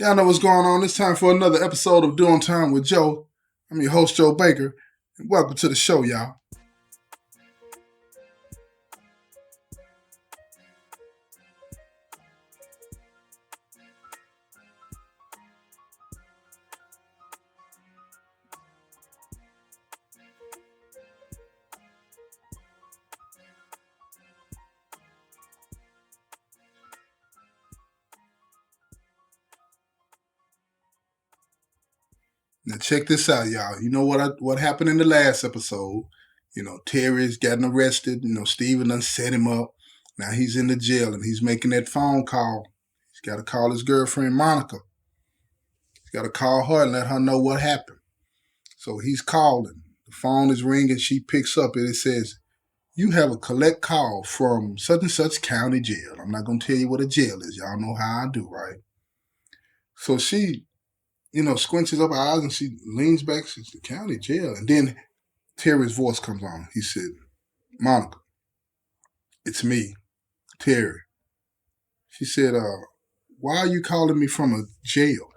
Y'all know what's going on. It's time for another episode of Doing Time with Joe. I'm your host, Joe Baker, and welcome to the show, y'all. Now check this out, y'all. You know what happened in the last episode? Terry's gotten arrested. Steven done set him up. Now he's in the jail and he's making that phone call. He's got to call his girlfriend, Monica. He's got to call her and let her know what happened. So he's calling. The phone is ringing. She picks up and it says, "You have a collect call from such and such county jail." I'm not going to tell you what a jail is. Y'all know how I do, right? So she squinches up her eyes and she leans back. She's the county jail. And then Terry's voice comes on. He said, "Monica, it's me, Terry." She said, "Why are you calling me from a jail?"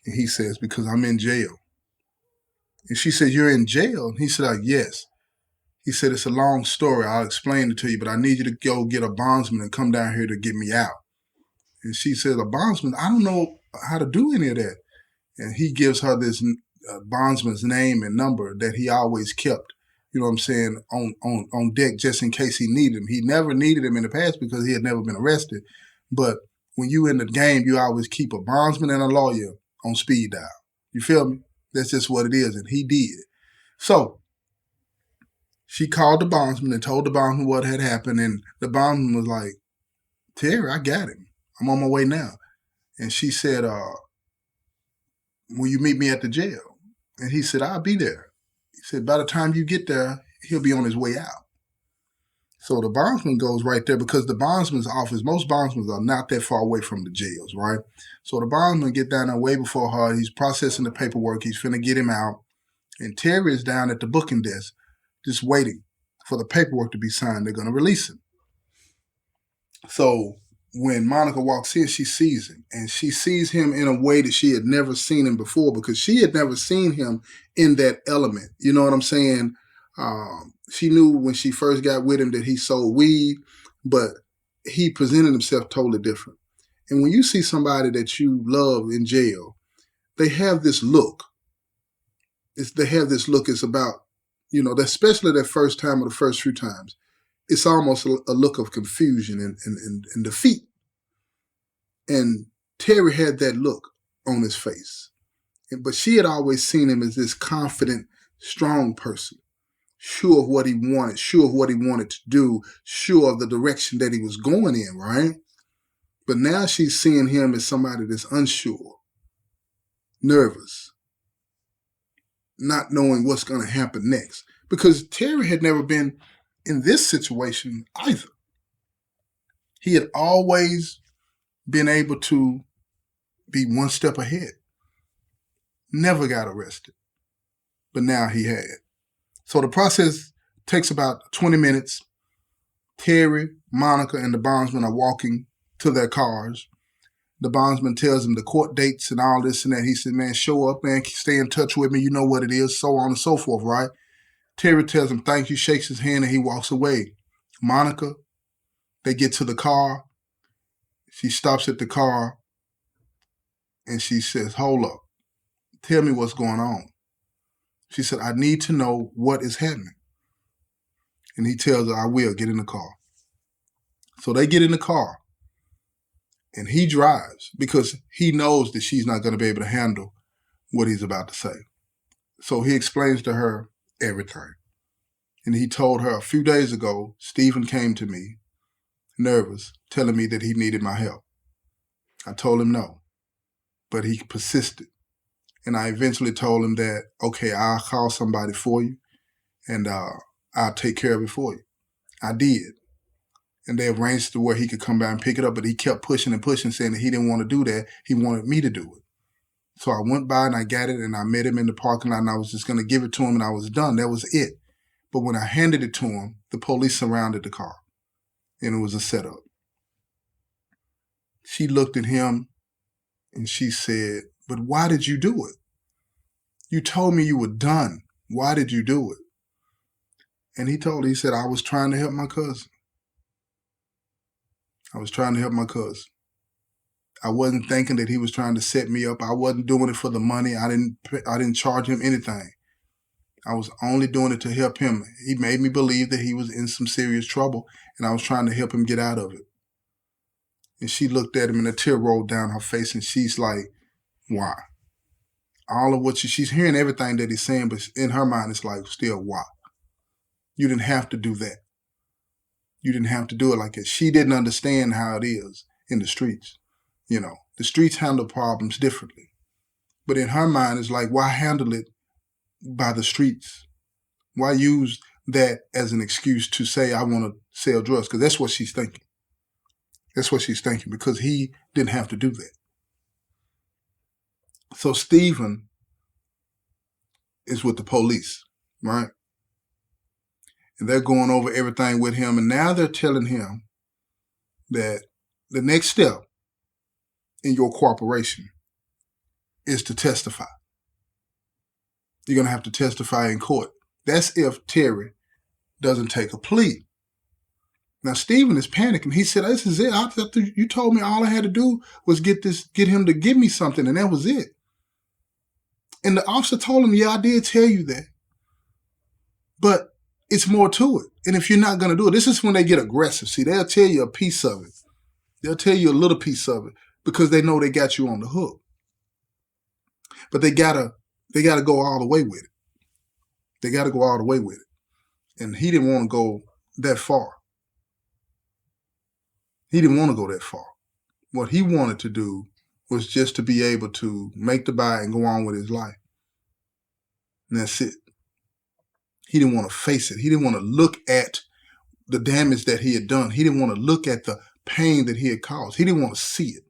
And he says, "Because I'm in jail." And she said, "You're in jail?" And he said, "Yes." He said, "It's a long story. I'll explain it to you, but I need you to go get a bondsman and come down here to get me out." And she said, "A bondsman? I don't know how to do any of that." And he gives her this bondsman's name and number that he always kept, on deck just in case he needed him. He never needed him in the past because he had never been arrested. But when you in the game, you always keep a bondsman and a lawyer on speed dial. You feel me? That's just what it is. And he did. So she called the bondsman and told the bondsman what had happened. And the bondsman was like, "Terry, I got him. I'm on my way now." And she said, "Will you meet me at the jail?" And he said, "I'll be there." He said, "By the time you get there, he'll be on his way out." So the bondsman goes right there because the bondsman's office, most bondsmen are not that far away from the jails, right? So the bondsman get down there way before her. He's processing the paperwork. He's finna get him out. And Terry is down at the booking desk just waiting for the paperwork to be signed. They're going to release him. So when Monica walks in, she sees him. And she sees him in a way that she had never seen him before because she had never seen him in that element. You know what I'm saying? She knew when she first got with him that he sold weed, but he presented himself totally different. And when you see somebody that you love in jail, they have this look. They have this look. It's about, especially that first time or the first few times. It's almost a look of confusion and defeat. And Terry had that look on his face. But she had always seen him as this confident, strong person, sure of what he wanted, sure of what he wanted to do, sure of the direction that he was going in, right? But now she's seeing him as somebody that's unsure, nervous, not knowing what's going to happen next. Because Terry had never been in this situation either. He had always been able to be one step ahead. Never got arrested. But now he had. So the process takes about 20 minutes. Terry, Monica, and the bondsman are walking to their cars. The bondsman tells them the court dates and all this and that. He said, "Man, show up, man. Stay in touch with me. You know what it is," so on and so forth, right? Terry tells him thank you, shakes his hand, and he walks away. Monica, they get to the car. She stops at the car, and she says, "Hold up. Tell me what's going on." She said, "I need to know what is happening." And he tells her, "I will. Get in the car." So they get in the car. And he drives because he knows that she's not going to be able to handle what he's about to say. So he explains to her everything. And he told her a few days ago, Stephen came to me, nervous, telling me that he needed my help. I told him no, but he persisted. And I eventually told him that, okay, I'll call somebody for you and I'll take care of it for you. I did. And they arranged to where he could come by and pick it up, but he kept pushing and pushing, saying that he didn't want to do that. He wanted me to do it. So I went by and I got it and I met him in the parking lot and I was just going to give it to him and I was done. That was it. But when I handed it to him, the police surrounded the car and it was a setup. She looked at him And she said, but why did you do it? You told me you were done. Why did you do it? And he said, I was trying to help my cousin. I was trying to help my cousin. I wasn't thinking that he was trying to set me up. I wasn't doing it for the money. I didn't charge him anything. I was only doing it to help him. He made me believe that he was in some serious trouble, and I was trying to help him get out of it. And she looked at him, and a tear rolled down her face, and she's like, why? All of what she's hearing everything that he's saying, but in her mind, it's like, still, why? You didn't have to do that. You didn't have to do it like that. She didn't understand how it is in the streets. You know, the streets handle problems differently. But in her mind, it's like, why handle it by the streets? Why use that as an excuse to say, I want to sell drugs? Because that's what she's thinking. That's what she's thinking, because he didn't have to do that. So Stephen is with the police, right? And they're going over everything with him. And now they're telling him that the next step in your cooperation is to testify. You're going to have to testify in court. That's if Terry doesn't take a plea. Now, Stephen is panicking. He said, this is it. You told me all I had to do was get him to give me something, and that was it. And the officer told him, yeah, I did tell you that. But it's more to it. And if you're not going to do it, this is when they get aggressive. See, they'll tell you a piece of it. They'll tell you a little piece of it because they know they got you on the hook. But they gotta go all the way with it. They got to go all the way with it. And he didn't want to go that far. He didn't want to go that far. What he wanted to do was just to be able to make the buy and go on with his life. And that's it. He didn't want to face it. He didn't want to look at the damage that he had done. He didn't want to look at the pain that he had caused. He didn't want to see it.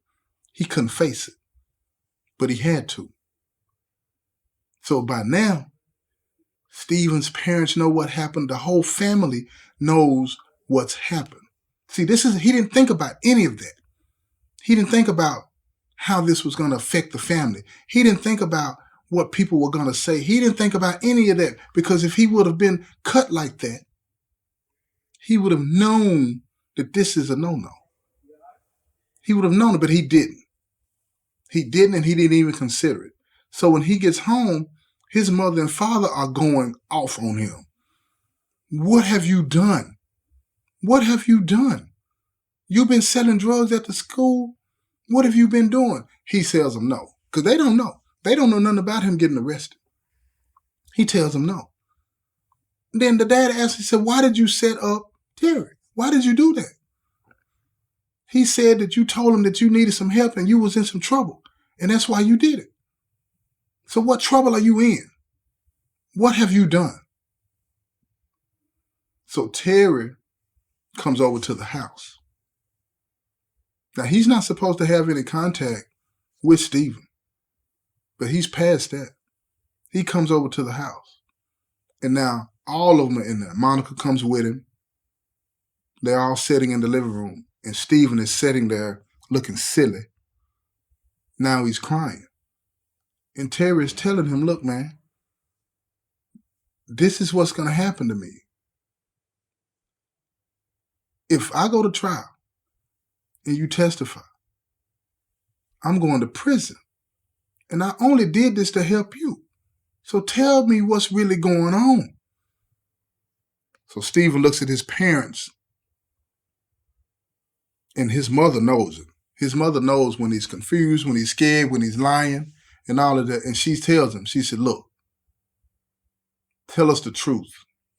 He couldn't face it. But he had to. So by now, Stephen's parents know what happened. The whole family knows what's happened. See, he didn't think about any of that. He didn't think about how this was going to affect the family. He didn't think about what people were going to say. He didn't think about any of that, because if he would have been cut like that, he would have known that this is a no-no. He would have known it, but he didn't. He didn't, and he didn't even consider it. So when he gets home, his mother and father are going off on him. What have you done? What have you done? You've been selling drugs at the school? What have you been doing? He tells them no, because they don't know. They don't know nothing about him getting arrested. He tells them no. Then the dad asks, he said, why did you set up Terry? Why did you do that? He said that you told him that you needed some help and you was in some trouble, and that's why you did it. So what trouble are you in? What have you done? So Terry comes over to the house. Now, he's not supposed to have any contact with Stephen, but he's past that. He comes over to the house. And now all of them are in there. Monica comes with him. They're all sitting in the living room, and Stephen is sitting there looking silly. Now he's crying. And Terry is telling him, look, man, this is what's going to happen to me. If I go to trial and you testify, I'm going to prison. And I only did this to help you. So tell me what's really going on. So Stephen looks at his parents, and his mother knows it. His mother knows when he's confused, when he's scared, when he's lying, and all of that. And she tells him, she said, look, tell us the truth,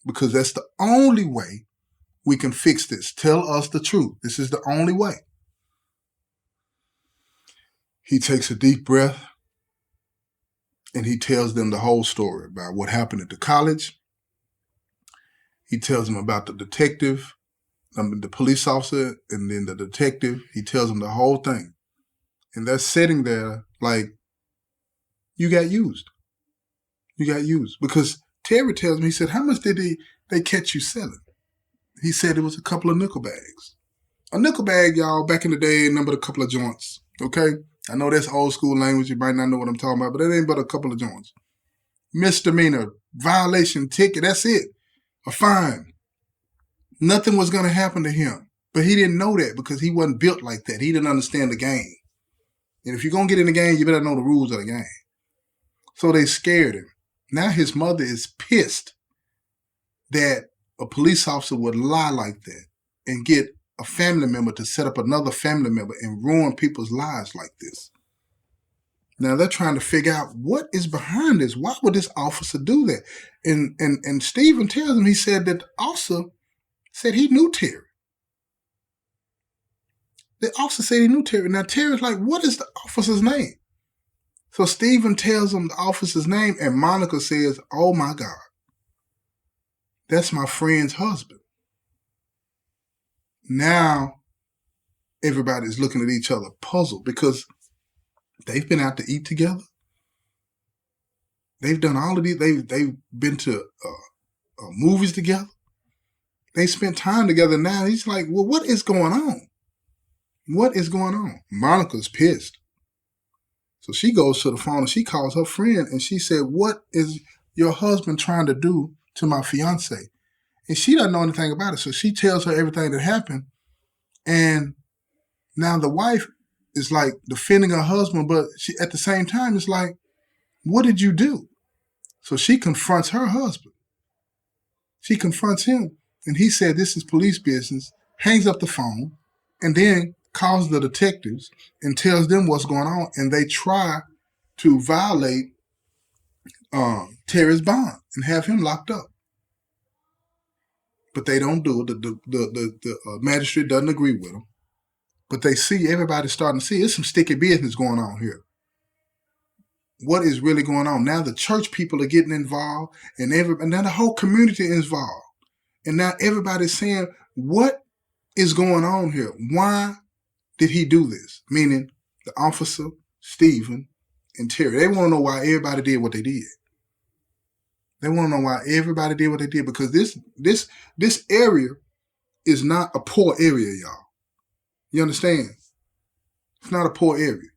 because that's the only way we can fix this. Tell us the truth. This is the only way. He takes a deep breath, and he tells them the whole story about what happened at the college. He tells them about the detective, the police officer, and then the detective. He tells them the whole thing. And they're sitting there like, you got used. You got used. Because Terry tells me, he said, how much did they catch you selling? He said it was a couple of nickel bags. A nickel bag, y'all, back in the day, numbered a couple of joints, okay? I know that's old school language. You might not know what I'm talking about, but it ain't but a couple of joints. Misdemeanor, violation, ticket, that's it. A fine. Nothing was going to happen to him. But he didn't know that because he wasn't built like that. He didn't understand the game. And if you're going to get in the game, you better know the rules of the game. So they scared him. Now his mother is pissed that a police officer would lie like that and get a family member to set up another family member and ruin people's lives like this. Now they're trying to figure out what is behind this. Why would this officer do that? And Stephen tells him, he said that the officer said he knew Terry. The officer said he knew Terry. Now Terry's like, what is the officer's name? So Stephen tells him the officer's name, and Monica says, oh my God, that's my friend's husband. Now everybody's looking at each other puzzled because they've been out to eat together. They've done all of these. They've been to movies together. They spent time together. Now he's like, well, what is going on? What is going on? Monica's pissed. So she goes to the phone and she calls her friend and she said, what is your husband trying to do to my fiance? And she doesn't know anything about it. So she tells her everything that happened. And now the wife is like defending her husband, but she at the same time is like, what did you do? So she confronts her husband. She confronts him. And he said, this is police business, hangs up the phone, and then calls the detectives and tells them what's going on. And they try to violate Terry's bond and have him locked up. But they don't do it. The magistrate doesn't agree with them. But they see, everybody's starting to see, there's some sticky business going on here. What is really going on? Now the church people are getting involved, and now the whole community is involved. And now everybody's saying, what is going on here? Why did he do this? Meaning the officer, Stephen, and Terry. They want to know why everybody did what they did. They want to know why everybody did what they did, because this area is not a poor area, y'all. You understand? It's not a poor area.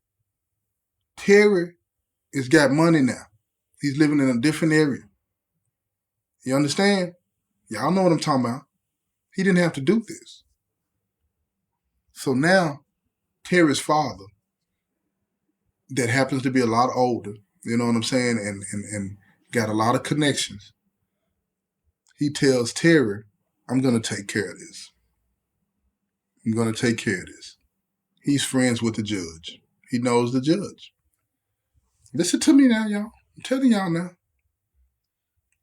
Terry has got money now. He's living in a different area. You understand? Y'all know what I'm talking about. He didn't have to do this. So now Terry's father, that happens to be a lot older, you know what I'm saying, and got a lot of connections, he tells Terry, I'm going to take care of this. I'm going to take care of this. He's friends with the judge. He knows the judge. Listen to me now, y'all. I'm telling y'all now.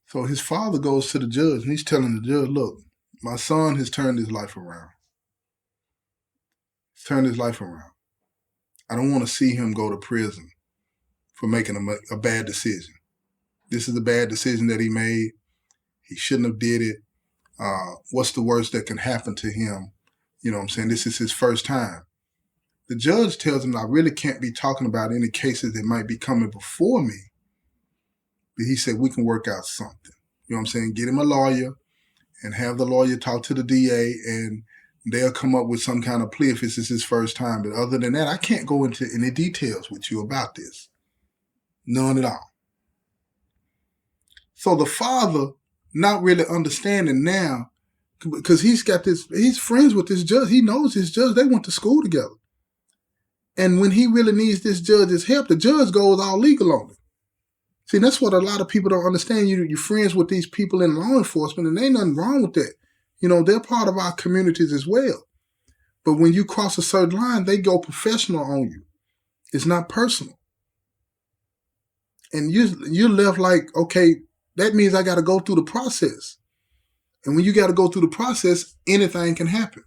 So his father goes to the judge, and he's telling the judge, look, my son has turned his life around. He's turned his life around. I don't want to see him go to prison for making a bad decision. This is a bad decision that he made. He shouldn't have did it. What's the worst that can happen to him? You know what I'm saying? This is his first time. The judge tells him, I really can't be talking about any cases that might be coming before me. But he said, we can work out something. You know what I'm saying? Get him a lawyer and have the lawyer talk to the DA, and they'll come up with some kind of plea if this is his first time. But other than that, I can't go into any details with you about this. None at all. So the father, not really understanding now, because he's friends with this judge. He knows his judge. They went to school together. And when he really needs this judge's help, the judge goes all legal on it. See, that's what a lot of people don't understand. You're friends with these people in law enforcement, and ain't nothing wrong with that. You know, they're part of our communities as well. But when you cross a certain line, they go professional on you. It's not personal. And you're left like, okay, that means I got to go through the process. And when you got to go through the process, anything can happen.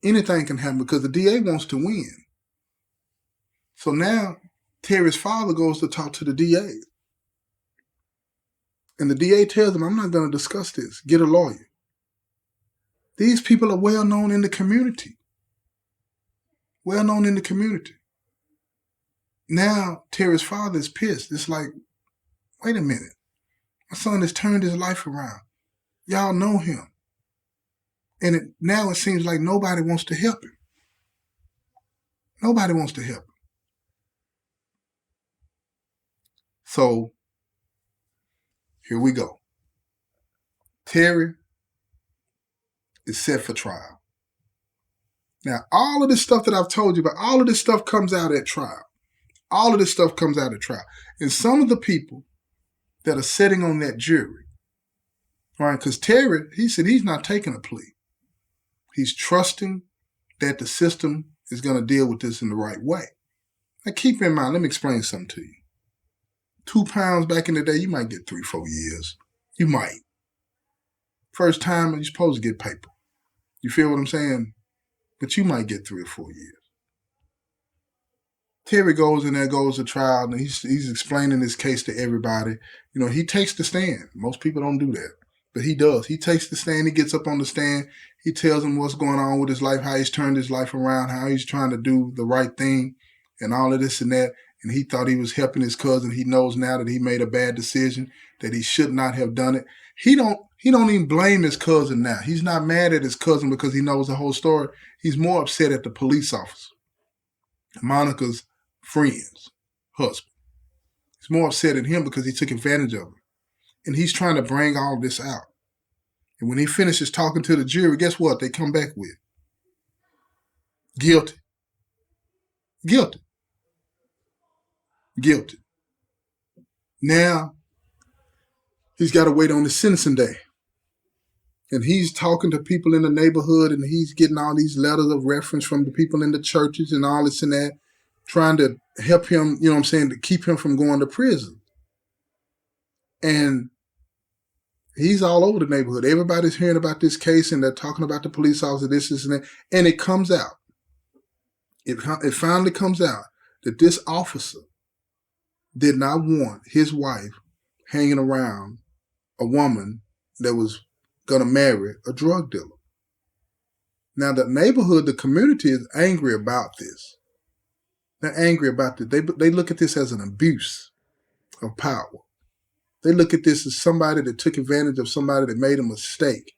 Anything can happen because the DA wants to win. So now Terry's father goes to talk to the DA. And the DA tells him, I'm not going to discuss this. Get a lawyer. These people are well known in the community. Well known in the community. Now Terry's father is pissed. It's like, wait a minute. My son has turned his life around. Y'all know him. And now it seems like nobody wants to help him. Nobody wants to help him. So here we go. Terry is set for trial. Now, all of this stuff that I've told you about, all of this stuff comes out at trial. All of this stuff comes out at trial. And some of the people that are sitting on that jury, right? Because Terry, he said he's not taking a plea. He's trusting that the system is going to deal with this in the right way. Now, keep in mind, let me explain something to you. 2 pounds back in the day, you might get 3-4 years. You might. First time, you're supposed to get paper. You feel what I'm saying? But you might get 3 or 4 years. Terry goes in there, goes to trial, and he's explaining his case to everybody. You know, he takes the stand. Most people don't do that, but he does. He takes the stand. He gets up on the stand. He tells them what's going on with his life, how he's turned his life around, how he's trying to do the right thing, and all of this and that. And he thought he was helping his cousin. He knows now that he made a bad decision, that he should not have done it. He don't even blame his cousin now. He's not mad at his cousin because he knows the whole story. He's more upset at the police officer, Monica's friend's husband. He's more upset at him because he took advantage of him. And he's trying to bring all this out. And when he finishes talking to the jury, guess what? They come back with guilty. Guilty. Guilty. Now, he's got to wait on his sentencing day. And he's talking to people in the neighborhood, and he's getting all these letters of reference from the people in the churches and all this and that, trying to help him, you know what I'm saying, to keep him from going to prison. And he's all over the neighborhood. Everybody's hearing about this case, and they're talking about the police officer, this, and that. And it comes out. It finally comes out that this officer did not want his wife hanging around a woman that was going to marry a drug dealer. Now, the neighborhood, the community is angry about this. They're angry about this. They look at this as an abuse of power. They look at this as somebody that took advantage of somebody that made a mistake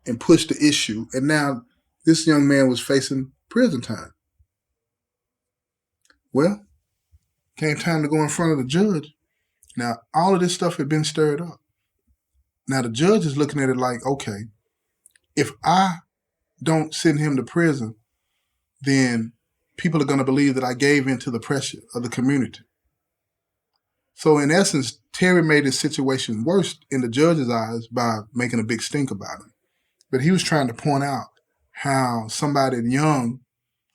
and pushed the issue. And now this young man was facing prison time. Well, came time to go in front of the judge. Now, all of this stuff had been stirred up. Now, the judge is looking at it like, okay, if I don't send him to prison, then people are going to believe that I gave in to the pressure of the community. So, in essence, Terry made his situation worse in the judge's eyes by making a big stink about it. But he was trying to point out how somebody young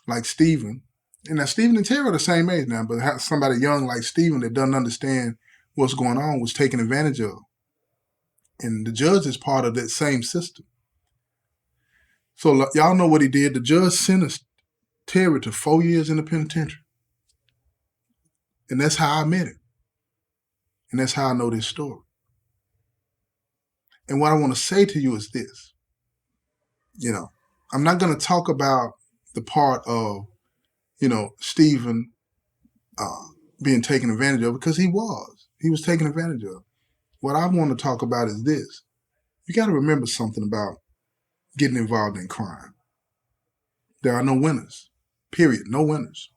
like Stephen, and now Stephen and Terry are the same age now, but how somebody young like Stephen that doesn't understand what's going on was taken advantage of. And the judge is part of that same system. So y'all know what he did. The judge sentenced Terry to 4 years in the penitentiary. And that's how I met him. And that's how I know this story. And what I want to say to you is this. You know, I'm not going to talk about the part of, you know, Stephen being taken advantage of, because he was taken advantage of. What I want to talk about is this. You got to remember something about getting involved in crime. There are no winners, period, no winners.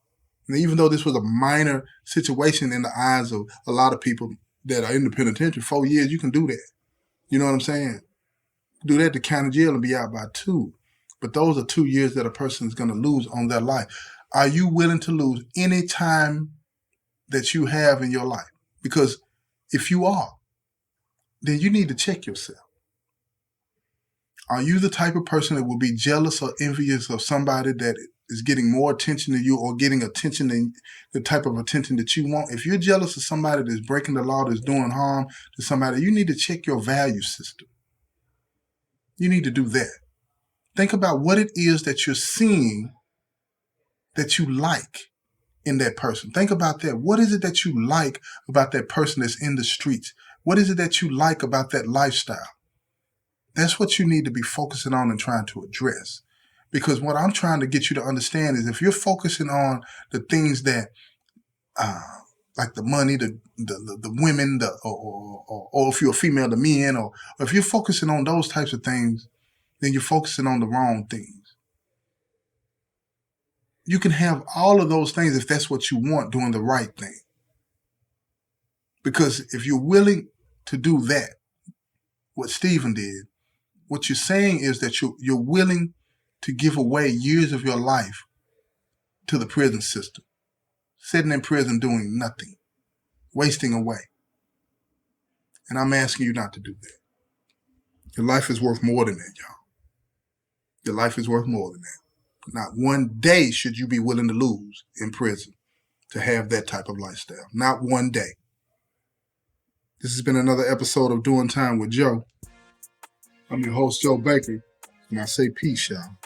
And even though this was a minor situation in the eyes of a lot of people that are in the penitentiary, 4 years, you can do that. You know what I'm saying? Do that to county jail and be out by 2. But those are 2 years that a person is going to lose on their life. Are you willing to lose any time that you have in your life? Because if you are, then you need to check yourself. Are you the type of person that will be jealous or envious of somebody that is getting more attention than you, or getting attention than the type of attention that you want? If you're jealous of somebody that's breaking the law, that's doing harm to somebody, you need to check your value system. You need to do that. Think about what it is that you're seeing that you like in that person. Think about that. What is it that you like about that person that's in the streets? What is it that you like about that lifestyle? That's what you need to be focusing on and trying to address. Because what I'm trying to get you to understand is, if you're focusing on the things that, like the money, the women, or if you're a female, the men, or if you're focusing on those types of things, then you're focusing on the wrong things. You can have all of those things if that's what you want, doing the right thing. Because if you're willing to do that, what Stephen did, what you're saying is that you're willing to give away years of your life to the prison system, sitting in prison doing nothing, wasting away. And I'm asking you not to do that. Your life is worth more than that, y'all. Your life is worth more than that. Not one day should you be willing to lose in prison to have that type of lifestyle. Not one day. This has been another episode of Doing Time with Joe. I'm your host, Joe Baker, and I say peace, y'all.